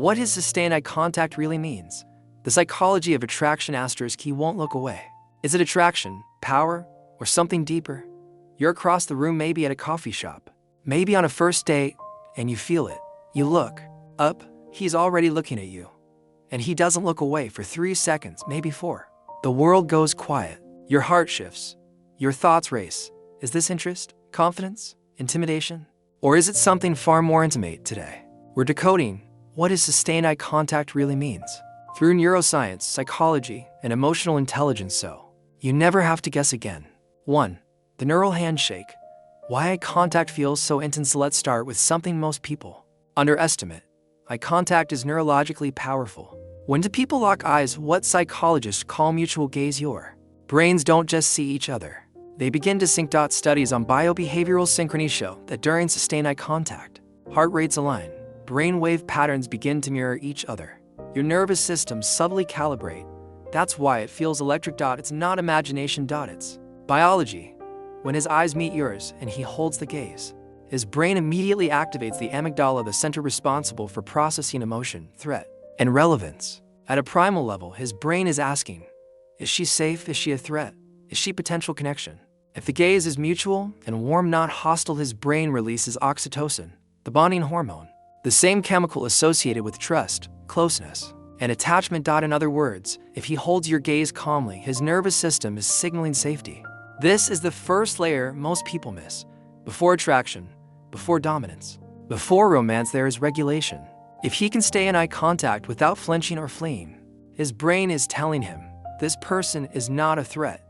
what his sustained eye contact really means. The psychology of attraction asterisk he won't look away. Is it attraction, power, or something deeper? You're across the room, maybe at a coffee shop, maybe on a first date, and you feel it. You look up, he's already looking at you. And he doesn't look away for 3 seconds, maybe 4. The world goes quiet. Your heart shifts. Your thoughts race. Is this interest, confidence, intimidation? Or is it something far more intimate today? We're decoding what his sustained eye contact really means through neuroscience, psychology, and emotional intelligence, so you never have to guess again. 1. The neural handshake. Why eye contact feels so intense. Let's start with something most people underestimate. Eye contact is neurologically powerful. When do people lock eyes? What psychologists call mutual gaze. Your brains don't just see each other. They begin to sync. Studies on biobehavioral synchrony show that during sustained eye contact, heart rates align, brainwave patterns begin to mirror each other. Your nervous system subtly calibrate. That's why it feels electric. It's not imagination. It's biology. When his eyes meet yours and he holds the gaze, his brain immediately activates the amygdala, the center responsible for processing emotion, threat, and relevance. At a primal level, his brain is asking, is she safe? Is she a threat? Is she potential connection? If the gaze is mutual and warm, not hostile, his brain releases oxytocin, the bonding hormone, the same chemical associated with trust, closeness, and attachment. In other words, if he holds your gaze calmly, his nervous system is signaling safety. This is the first layer most people miss. Before attraction, before dominance, before romance, there is regulation. If he can stay in eye contact without flinching or fleeing, his brain is telling him, this person is not a threat.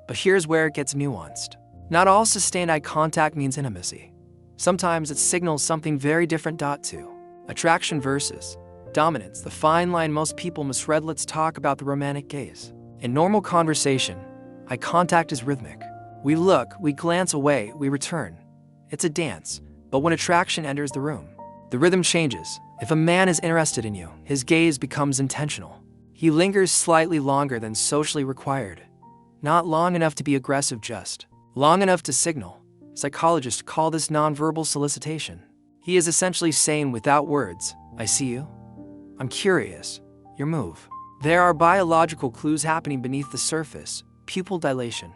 But here's where it gets nuanced. Not all sustained eye contact means intimacy. Sometimes it signals something very different. 2. Attraction versus dominance, the fine line most people misread. Let's talk about the romantic gaze. In normal conversation, eye contact is rhythmic. We look, we glance away, we return. It's a dance. But when attraction enters the room, the rhythm changes. If a man is interested in you, his gaze becomes intentional. He lingers slightly longer than socially required. Not long enough to be aggressive, just long enough to signal. Psychologists call this nonverbal solicitation. He is essentially saying without words, I see you. I'm curious. Your move. There are biological clues happening beneath the surface. Pupil dilation.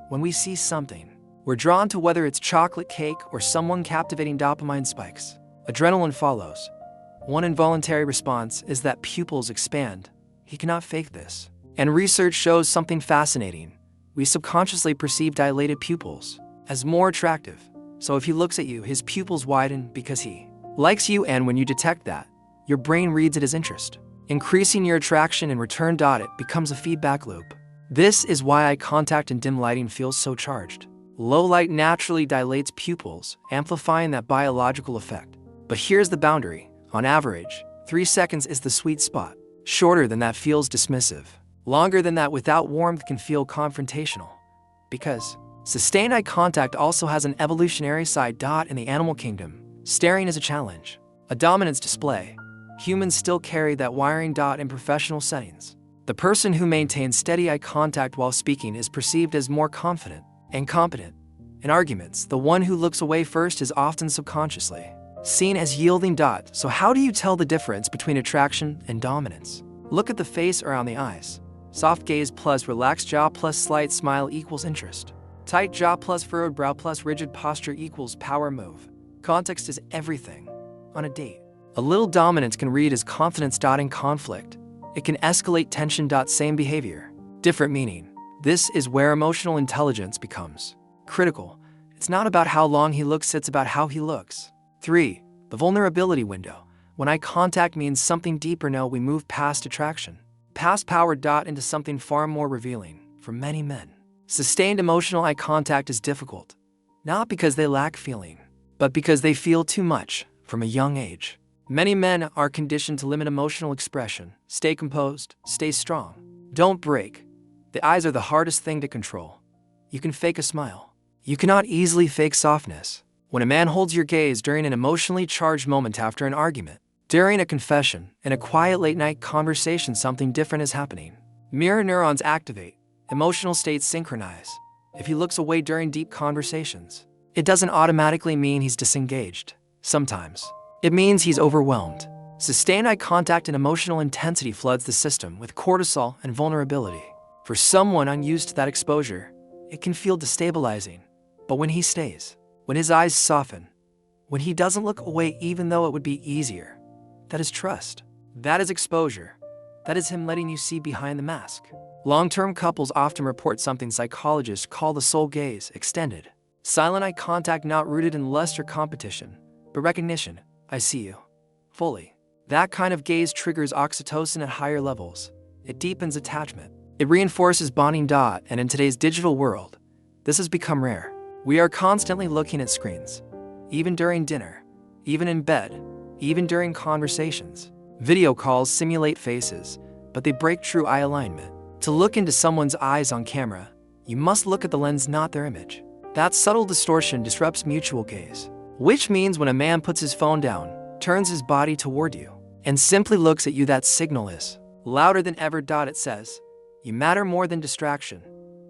When we see something, we're drawn to whether it's chocolate cake or someone captivating. Dopamine spikes. Adrenaline follows. One involuntary response is that pupils expand. He cannot fake this. And research shows something fascinating. We subconsciously perceive dilated pupils as more attractive. So if he looks at you, his pupils widen because he likes you, and when you detect that, your brain reads it as interest, increasing your attraction in return. It becomes a feedback loop. This is why eye contact in dim lighting feels so charged. Low light naturally dilates pupils, amplifying that biological effect. But here's the boundary. On average, 3 seconds is the sweet spot. Shorter than that feels dismissive. Longer than that without warmth can feel confrontational. Because sustained eye contact also has an evolutionary side. In the animal kingdom, staring is a challenge, a dominance display. Humans still carry that wiring. In professional settings, the person who maintains steady eye contact while speaking is perceived as more confident and competent. In arguments, the one who looks away first is often subconsciously seen as yielding. So how do you tell the difference between attraction and dominance? Look at the face around the eyes. Soft gaze plus relaxed jaw plus slight smile equals interest. Tight jaw plus furrowed brow plus rigid posture equals power move. Context is everything. On a date, a little dominance can read as confidence. In conflict, it can escalate tension. Same behavior, different meaning. This is where emotional intelligence becomes critical. It's not about how long he looks, it's about how he looks. 3. The vulnerability window. When eye contact means something deeper, now we move past attraction, past power. Into something far more revealing. For many men, sustained emotional eye contact is difficult, not because they lack feeling, but because they feel too much from a young age. Many men are conditioned to limit emotional expression. Stay composed, stay strong, don't break. The eyes are the hardest thing to control. You can fake a smile. You cannot easily fake softness. When a man holds your gaze during an emotionally charged moment, after an argument, during a confession, in a quiet late-night conversation, something different is happening. Mirror neurons activate. Emotional states synchronize. If he looks away during deep conversations, it doesn't automatically mean he's disengaged. Sometimes it means he's overwhelmed. Sustained eye contact and emotional intensity floods the system with cortisol and vulnerability. For someone unused to that exposure, it can feel destabilizing. But when he stays, when his eyes soften, when he doesn't look away even though it would be easier, that is trust. That is exposure. That is him letting you see behind the mask. Long-term couples often report something psychologists call the soul gaze extended. Silent eye contact not rooted in lust or competition, but recognition. I see you. Fully. That kind of gaze triggers oxytocin at higher levels. It deepens attachment. It reinforces bonding. And in today's digital world, this has become rare. We are constantly looking at screens. Even during dinner, even in bed, even during conversations. Video calls simulate faces, but they break true eye alignment. To look into someone's eyes on camera, you must look at the lens, not their image. That subtle distortion disrupts mutual gaze, which means when a man puts his phone down, turns his body toward you, and simply looks at you, that signal is louder than ever. It says, you matter more than distraction.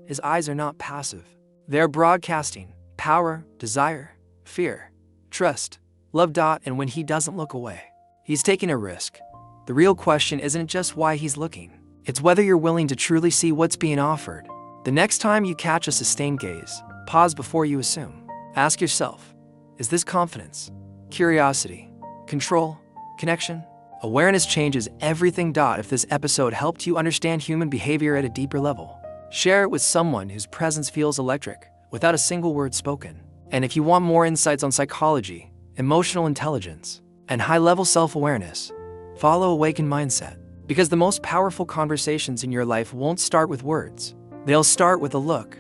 His eyes are not passive. They're broadcasting power, desire, fear, trust, love. And when he doesn't look away, he's taking a risk. The real question isn't just why he's looking. It's whether you're willing to truly see what's being offered. The next time you catch a sustained gaze, pause before you assume. Ask yourself, is this confidence, curiosity, control, connection? Awareness changes everything. If this episode helped you understand human behavior at a deeper level, share it with someone whose presence feels electric without a single word spoken. And if you want more insights on psychology, emotional intelligence, and high-level self-awareness, follow Awaken Mindset. Because the most powerful conversations in your life won't start with words. They'll start with a look.